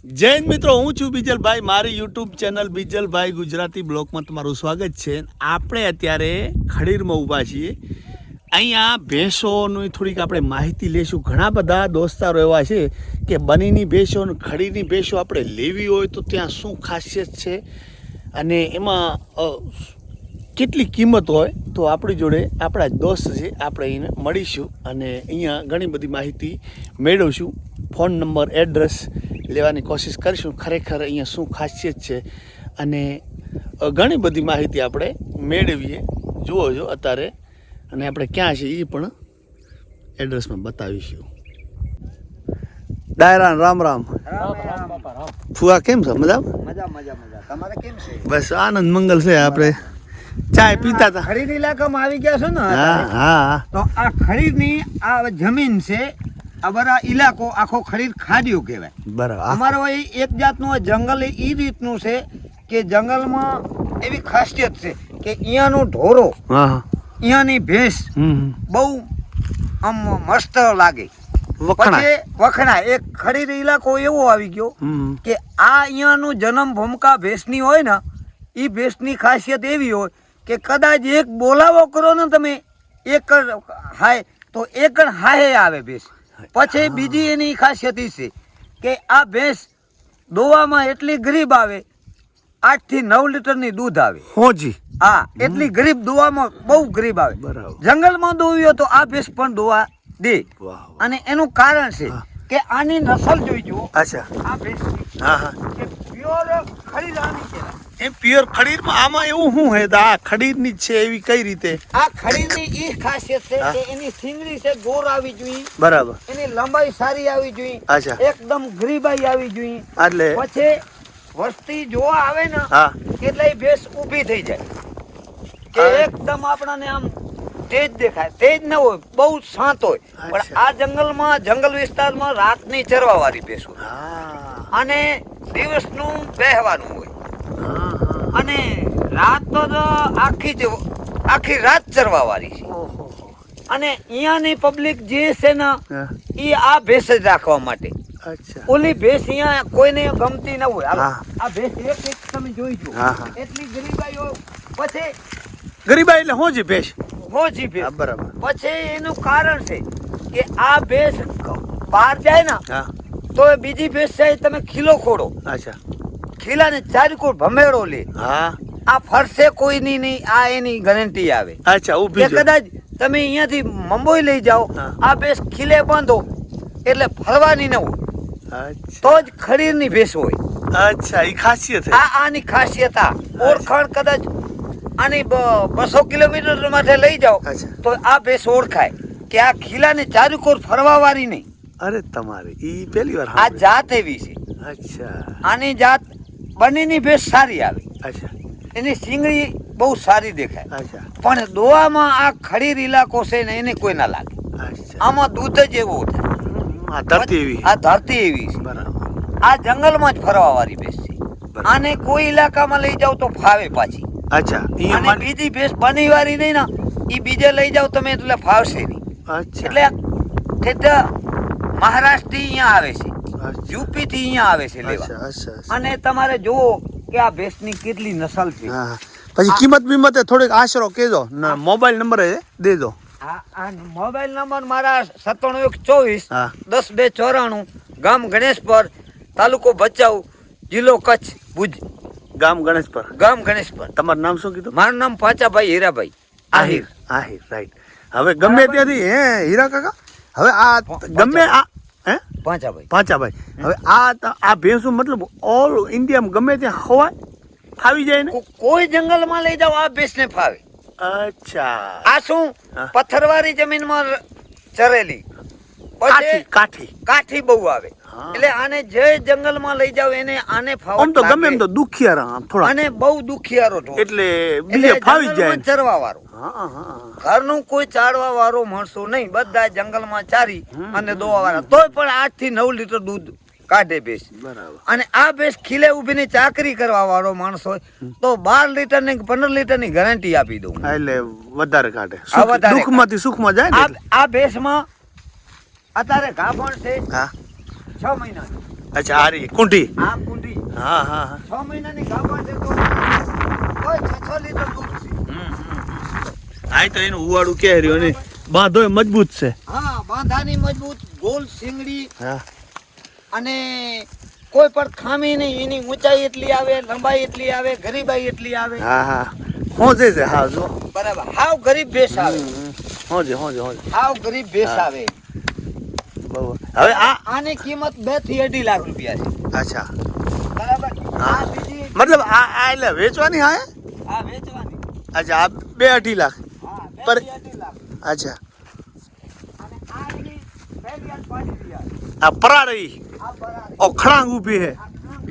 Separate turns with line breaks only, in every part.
જૈન મિત્રો, હું છું બીજલભાઈ. મારી યુટ્યુબ ચેનલ બીજલભાઈ ગુજરાતી બ્લોગમાં તમારું સ્વાગત છે. આપણે અત્યારે ખડીરમાં ઊભા છીએ. અહીંયા ભેંસોની થોડીક આપણે માહિતી લઈશું. ઘણા બધા દોસ્તારો એવા છે કે બનીની ભેંસો અને ખડીની ભેંસો આપણે લેવી હોય તો ત્યાં શું ખાસિયત છે અને એમાં કેટલી કિંમત હોય, તો આપણી જોડે આપણા દોસ્ત છે, આપણે એને મળીશું અને અહીંયા ઘણી બધી માહિતી મેળવશું. ફોન નંબર, એડ્રેસ લેવાની કોશિશ કરીશું. ખરેખર અહીંયા શું ખાસિયત છે અને ઘણી બધી માહિતી આપણે મેળવીએ. જુઓ છો અત્યારે, અને આપણે ક્યાં છે એ પણ એડ્રેસમાં બતાવીશું. ડાયરા રામ રામ. ફુવા કેમ છે? મજા
મજા. તમારે કેમ છે?
બસ આનંદ મંગલ છે. આપણે ચાય પીતા હતા.
ખરીદ ઇલાકામાં આવી ગયા છો ને?
હા.
તો આ ખરીદની આ જમીન છે, આ બધા ઇલાકો આખો ખરીદ ખાડીઓ કહેવાય.
બરાબર.
અમારો એક જાતનું જંગલ એ રીતનું છે કે જંગલમાં એવી ખાસિયત છે કે અહીંયાનો ઢોરો, અહીંયાની ભેંસ બહુ આમ મસ્ત લાગે, વખણાય. એક ખરીદ ઇલાકો એવો આવી ગયો કે આ અહીંયાનું જન્મ ભૂમિકા ભેંસની હોય ને, એ ભેંસની ખાસિયત એવી હોય કે કદાચ એક બોલાવો કરો ને તમે, એક હાય તો એક હાય આવે ભેંસ. પછી બીજી એની ખાસિયત એ છે કે આ ભેંસ દોવામાં એટલી ગરીબ આવે, 8 થી 9 લીટરની દૂધ આવે.
હોજી.
હા, એટલી ગરીબ દોવામાં બહુ ગરીબ આવે. જંગલમાં દોવી હોય તો આ ભેંસ પણ દોવા દે. અને એનું કારણ છે કે આની નસલ જોઈ જુઓ.
અચ્છા.
આ ભેંસ પ્યોર ખરીદ આની કહેવાય.
એ પ્યોર ખડીરમાં આમાં એવું શું હે? આ ખડીરની જ છે એવી કઈ રીતે?
આ ખડીની એ ખાસિયત છે કે એની સિંગડી છે ગોર આવી જોઈએ.
બરાબર.
એની લંબાઈ સારી આવી જોઈએ.
અચ્છા.
એકદમ ગરીબાઈ આવી જોઈએ.
એટલે
પછી વસ્તી જોવા આવે ને એટલે ભેંસ ઊભી થઈ જાય કે એકદમ આપણને આમ તેજ દેખાય. તેજ ન હોય, બહુ શાંત હોય. પણ આ જંગલમાં, જંગલ વિસ્તારમાં રાતની ચરવા વાળી ભેંસ હોય અને દિવસનું બેહવાનું હોય. અને રાત તો આખી રાત ચરવા વાળી છે. અને અહીંયાની પબ્લિક જે છે ને એ આ ભેંસ જ રાખવા માટે. ઓલી ભેંસ અહીંયા કોઈને ગમતી ન હોય. આ ભેંસ એક તમે જોઈ જો, એટલી ગરીબાઈ હોય. પછી
ગરીબાઈ એટલે હોજી ભેંસ.
હોજી ભેંસ.
બરાબર.
પછી એનું કારણ છે કે આ ભેંસ બહાર જાય ને તો બીજી ભેંસ જાય તમે ખીલો ખોડો.
અચ્છા.
ખીલાને ચારીકોર ભમેડો લે. આ ફરશે કોઈની નહીં, આ એની ગેરંટી આવે.
અચ્છા. ઊભી
કદાચ તમે અહીંયાથી મુંબઈ લઈ જાઓ, આ ભેંસ ખીલે બાંધો એટલે ફરવાની ન હોય, તો જ ખડીરની ભેંસ હોય.
અચ્છા, એ ખાસિયત છે.
આની ખાસિયત. આ ઓળખાણ કદાચ આની 200 કિલોમીટર માટે લઈ જાઓ તો આ ભેંસ ઓળખાય કે આ ખીલાને ચારુકોર ફરવા વાળી નહીં.
અરે તમારે ઈ પહેલી વાર.
આ જાત એવી છે.
અચ્છા.
આની જાત બંનેની ભેંસ સારી આવે.
અચ્છા.
એની સિંગડી બહુ સારી દેખાય.
અચ્છા.
પણ દોવામાં આ ખડીર ઇલાકો છે ને એને કોઈ ના લાગે. આમાં દૂધ જ એવું થાય.
આ ધરતી એવી.
આ ધરતી એવી છે.
બરાબર.
આ જંગલમાં જ ફરવા વાળી ભેંસ છે. આને કોઈ ઇલાકામાં લઈ જાવ તો ફાવે પાછી.
અચ્છા.
અને બીજી ભેંસ બની વાળી નહીં ને, એ બીજે લઈ જાવ તમે એટલે ફાવશે નહીં. એટલે મહારાષ્ટ્ર થી અહીંયા આવે છે, યુપી થી અહીંયા આવે છે લેવા. અને તમારે જુઓ કે આ ભેંસની કેટલી નસલ છે.
પછી કિંમત બીમત થોડીક આશરો કહેજો. મોબાઈલ નંબર દેજો.
આ મોબાઈલ નંબર મારા 9724 10 2 94, ગામ ગણેશપર, તાલુકો ભચાઉ, જિલ્લો કચ્છ, ભુજ.
ગામ ગણેશપર. તમારું નામ શું કીધું?
મારું નામ પાચાભાઈ હીરાભાઈ આહિર.
રાઈટ. હવે ગમે ત્યાંથી હીરા કાકા, હવે આ ગમે આ પાંચાભાઈ, હવે આ ભેંસું મતલબ ઓલ ઇન્ડિયામાં ગમે ત્યાં ખવાય, ફાવી જાય ને?
કોઈ જંગલમાં લઈ જાઓ આ ભેંસ ને ફાવે.
અચ્છા.
આ શું પથ્થરવાળી જમીનમાં ચરેલી કાઠી બહુ આવે. એટલે આને જે જંગલમાં લઈ જાવ એને આને ફાવે.
આમ તો ગમે એમ તો દુખિયારા થોડા,
અને બહુ દુખિયારો
એટલે બીજે ફાવી જાય.
ચરવા વાળો, ઘરનું કોઈ ચારવા વાળો માણસો નહીં, બધા જંગલમાં ચારી અને દોવા વાળા. તોય પણ 8 થી 9 લીટર દૂધ કાઢે ભેંસ. અને આ ભેંસ ખીલે ઉભીને ચાકરી કરવા વાળો માણસ હોય તો 12 લીટર ની 15 લીટર ની ગેરંટી આપી દઉં.
એટલે વધારે કાઢે, દુઃખમાંથી સુખમાં જાય.
આ ભેંસમાં અત્યારે ગાભણ છે 6 મહિના.
અચ્છા આરી કુંઠી.
આ કુંડી
હા હા હા
6 મહિનાની ગાભણ છે તો કોઈ 6 લીટર દૂધ છે.
આ તો એનું ઉવાડું કે રહ્યો ને બાંધો મજબૂત છે.
હા બાંધાની મજબૂત ગોલ શીંગડી
હા
અને કોઈ પણ ખામી નહીં. એની ઊંચાઈ એટલી આવે, લંબાઈ એટલી આવે, ગરીબાઈ એટલી આવે.
હા હા હોજે છે. હા જો
બરાબર હાવ ગરીબ ભેંસ આવે.
હોજે હોજે
હાવ ગરીબ ભેંસ
હા.
આવે.
બહુ. હવે આ
આની કિંમત 2 થી 2.5 લાખ રૂપિયા છે.
અચ્છા
બરાબર.
હા.
આ બીજી
મતલબ આ એટલે વેચવાની હા
આ વેચવાની.
અચ્છા આ 2-2.5 લાખ.
હા 2
પર-
થી 2.5 લાખ.
અચ્છા
અને આ એની પહેલી આજ પાડી રહ્યા છે.
આ પરારી
આ બરાબર.
ઓખણાંગ ઊભી હે
આ ખાંડ.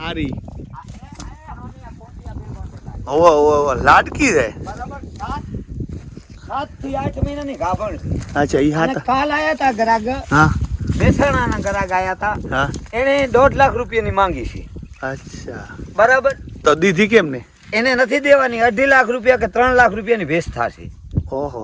આરી
આ હામી આ કોટિયા બે બાંધેલા છે.
ઓવો લાડકી છે.
બરાબર. 7 થી 8 મહિનાની ગાભણ છે.
અચ્છા ઈ
અને
હા
કાલ આયા તા ગ્રાહક,
હા
મહેસાણાના ગ્રાહક આયા તા.
હા
એને 1.5 લાખ રૂપિયાની માંગી છે.
અચ્છા
બરાબર.
તો દીધી કેમ ને?
એને નથી દેવાની. 2.5 લાખ રૂપિયા કે 3 લાખ રૂપિયાની ભેંસ થશે.
ઓહો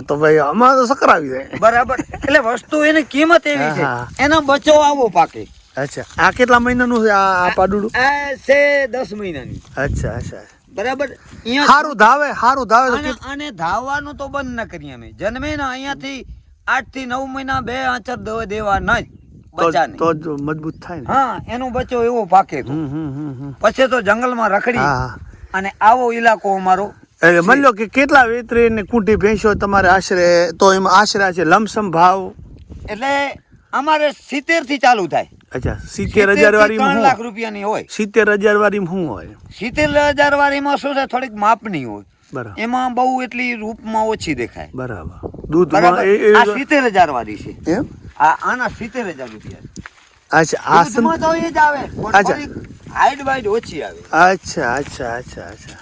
તો ભાઈ અમારે તો સકરાવી જાય.
બરાબર. એટલે વસ્તુ એની કિંમત એવી છે.
હા.
એનો બચ્ચો આવો પાકે.
અચ્છા આ કેટલા મહિનાનું છે આ પાડુડું?
આ છે 10 મહિનાની.
અચ્છા અચ્છા
બરાબર. અહીંયા
હારું ધાવે તો
અને અને ધાવવાનું તો બંધ ન કરીએ અમે. જન્મે ને અહીંયાથી 8 થી 9 મહિના 2 આંચર દેવા ન જ બચ્ચાને.
તો જ મજબૂત થાય ને.
હા એનો બચ્ચો એવો પાકે તો. પછી તો જંગલમાં રખડી
હા
અને આવો ઇલાકો અમારો.
એટલે માની લો કે કેટલા વેતરી ને કુંટી ભેંસો તમારે આશરે તો એમાં આશરે છે લમસમ ભાવ?
એટલે અમારે 70 થી ચાલુ થાય.
અચ્છા 70,000 વાળી
3 લાખ રૂપિયાની હોય.
70,000 વાળી શું હોય?
70,000 વાળીમાં શું છે, થોડીક માપની હોય.
બરાબર
એમાં બહુ એટલી રૂપમાં ઓછી દેખાય.
બરાબર દૂધ
બરાબર. આ 70,000 વાળી છે.
એમ
આના 70,000 રૂપિયા છે.
અચ્છા આ
દૂધમાં તો એ જ આવે પણ
અચ્છા.
થોડીક હાઈટ બાઈટ ઓછી આવે.
અચ્છા અચ્છા અચ્છા અચ્છા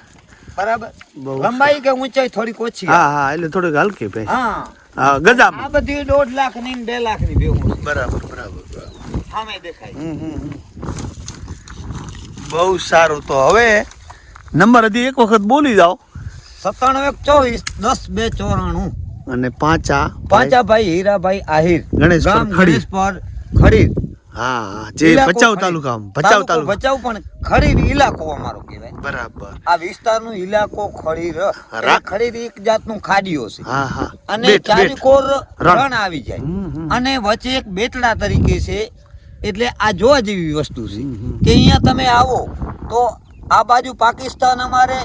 બરાબર.
બહુ
લંબાઈ કે ઊંચાઈ થોડીક ઓછી
હા
આવે.
હા એટલે થોડીક હલકી ભેંસ.
હા
હા ગજામાં.
આ બધી 1.5 લાખ ની 2 લાખ ની ભેગું છે.
બરાબર બરાબર
સામે દેખાય.
બહુ સારું. તો હવે નંબર હજી એક વખત બોલી જાઓ.
97 124 10 2 94
અને પાંચા
પાંચાભાઈ હીરાભાઈ આહિર,
ગણેશપર
ગામ
ખડીર.
ગણેશપર ખડીર.
હા જે
ઇલાકો
ભચાઉ
ખડીર.
તાલુકામાં ભચાઉ તાલુકા.
ભચાઉ પણ ખડીર ઇલાકો અમારો કહેવાય.
બરાબર
આ વિસ્તારનો ઇલાકો ખડીર. એટલે ખડીર એક જાતનું ખાડીઓ છે.
હા હા
અને
બેટ, બેટ.
ચારેકોર
રણ.
રણ આવી જાય અને વચ્ચે એક બેટડા તરીકે છે. એટલે આ જોવા જેવી વસ્તુ છે કે અહીંયા તમે આવો તો આ બાજુ પાકિસ્તાન અમારે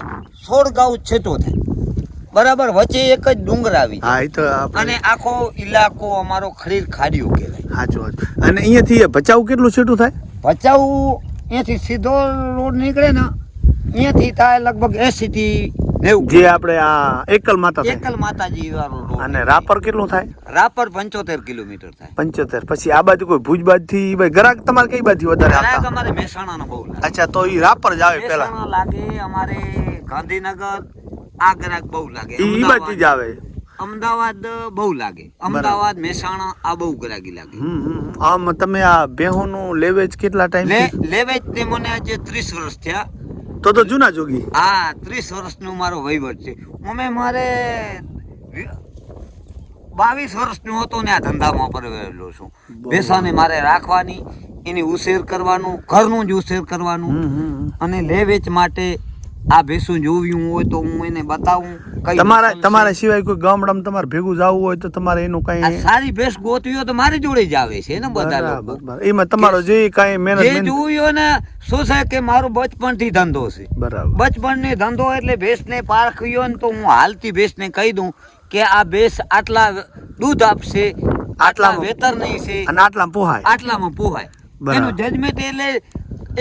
16 ગાઉ છેટો થાય. બરાબર. વચ્ચે એક જ ડુંગર આવી જાય.
હા એ તો આપણે
અને આખો ઇલાકો અમારો ખડીર ખાડીઓ કહેવાય.
સાચું હતું. અને અહીંયાથી ભચાઉ કેટલું છેટું થાય?
ભચાઉ અહીંયાથી સીધો રોડ નીકળે ને અહીંયાથી થાય લગભગ 80 થી 90.
જે આપણે આ એકલ માતા થાય.
એકલ માતાજી વાળો રોડ.
અને રાપર કેટલું થાય?
રાપર 75 કિલોમીટર થાય.
75. પછી આ બાજુ કોઈ ભુજ બાજુથી ભાઈ ગ્રાહક તમારે કઈ બાજુ વધારે
ગ્રાહક
આવતા?
અમારે મહેસાણાનો બહુ લાગે.
અચ્છા તો ઈ રાપર જ આવે પેલા.
મહેસાણા લાગે અમારે ગાંધીનગર. આ ગ્રાહક બહુ લાગે.
ઈ બાજુ જ આવે.
અમદાવાદ બહુ લાગે. અમદાવાદ મહેસાણા આ બહુ ગ્રાહકી લાગે.
આમ તમે આ બેહોનું લેવેજ કેટલા ટાઈમ?
લેવેચ તે મને આજે 30 વર્ષ થયા.
તો જૂના જોગી.
હા 30 વર્ષનો મારો વહીવટ છે. અમે મારે 22 વર્ષનો હતો ને આ ધંધામાં પરવેલો છું. ભેંસાને મારે રાખવાની, એની ઉછેર કરવાનું, ઘરનું જ ઉછેર કરવાનું. અને લે વેચ માટે આ ભેંસું જોવ્યું હોય તો હું એને બતાવું.
તમારા સિવાય કોઈ ગામડામાં તમારે ભેગું જવું હોય તો તમારે એનું કઈ
આ સારી ભેંસ ગોતવી હોય તો મારી જોડે જ આવે છે ને બધા લોકો.
એમાં તમારો જે કઈ
જે
મહેનત
જોયું ને શું છે કે મારો બચપણથી ધંધો છે.
બરાબર.
બચપણની ધંધો એટલે ભેંસને પારખ્યો ને તો હું હાલતી ભેંસને કહી દઉં કે આ ભેંસ આટલા દૂધ આપશે, આટલા વેતર નહીં છે
અને આટલામાં પોહાય,
આટલામાં પોહાય. એનું જજમેન્ટ એટલે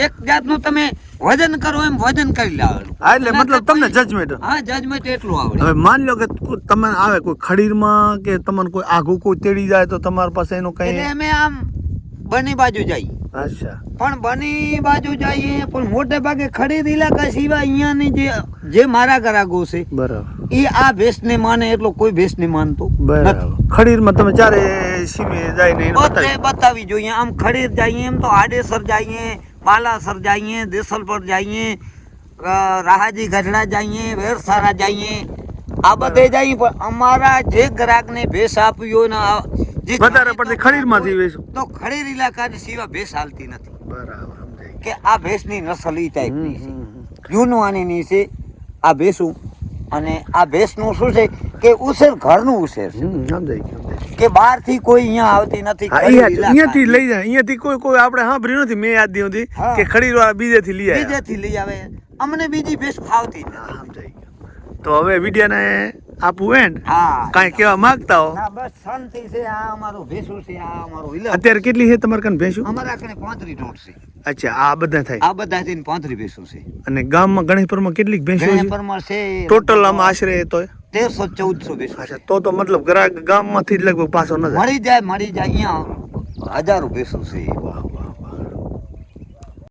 એક જાતનું તમે વજન કરો એમ વજન કરી લાવવાનું.
હા એટલે મતલબ તમને જજમેન્ટ.
હા જજમેન્ટ એટલું આવડે.
હવે માન લો કે તમને આવે કોઈ ખડીરમાં કે તમને કોઈ આઘું કોઈ તેડી જાય તો તમારી પાસે એનું કઈ
એટલે અમે આમ બની બાજુ જઈએ.
અચ્છા.
પણ બની બાજુ જઈએ પણ મોટે ભાગે ખડીર ઇલાકા સિવાય અહીંયાની જે મારા ગ્રાહકો છે
બરાબર
એ આ ભેંસને માને એટલો કોઈ ભેંસને માનતો
બરાબર. ખડીરમાં તમે ચારે સીમે જઈને
બધે બતાવી જોઈએ. આમ ખડીર જઈએ એમ તો આડેસર જઈએ, બાલાસર જઈએ, દેસલપર જઈએ, રાહાજી ગઢડા જઈએ, વેરસારા જઈએ, આ બધે જઈએ. પણ અમારા જે ગ્રાહકને ભેંસ આપવી હોય ને જે
વધારે
જાણીતો
પડતી ખડીરમાંથી
હોય
વેચો.
તો ખડીર ઇલાકાની સિવાય ભેંસ હાલતી નથી
બરાબર સમજાય
કે આ ભેંસની નસલ ઈ ટાઈપની છે જૂનવાણીની છે આ ભેંસું અને આ ભેંસનું શું છે કે ઉછેર ઘરનું ઉછેર છે
સમજાય ગયું.
કે બહારથી કોઈ અહીંયા આવતી નથી
હા,
ખડીર
અહીંયાથી
ઇલાકાની.
લઈ જાય, અહીંયાથી કોઈ આપણે સાંભળ્યું નથી, મેં યાદ નહીં હતી
હા.
કે ખડીરવાળા બીજેથી લઈ આવ્યા.
બીજેથી લઈ આવે અમને બીજી ભેંસ ફાવતી જ
હા,
નથી.
સમજાઈ ગયું. તો હવે વિડિયાને આપવું હે ને
હા
કાંઈ કહેવા માંગતા હો?
ના બસ શાંતિ છે આ અમારું ભેંસું છે આ અમારું ઇલાકો.
અત્યારે કેટલી છે તમારે કને ભેંસું?
અમારા કને 35 ઢોર છે
અચ્છા, આ બધા થાય.
આ બધા થઈને 35 ભેંસું છે
અને ગામમાં ગણેશપુરમાં કેટલીક ભેંસો છે
ગણેશપરમાં છે
ટોટલ? આમાં આશરે તો
1300-1400 ભેંસું
અચ્છા, તો મતલબ ગ્રાહક ગામમાંથી જ લગભગ પાછો ન જાય.
મળી જાય અહીંયા હજારો ભેંસું છે
વાહ, વાહ.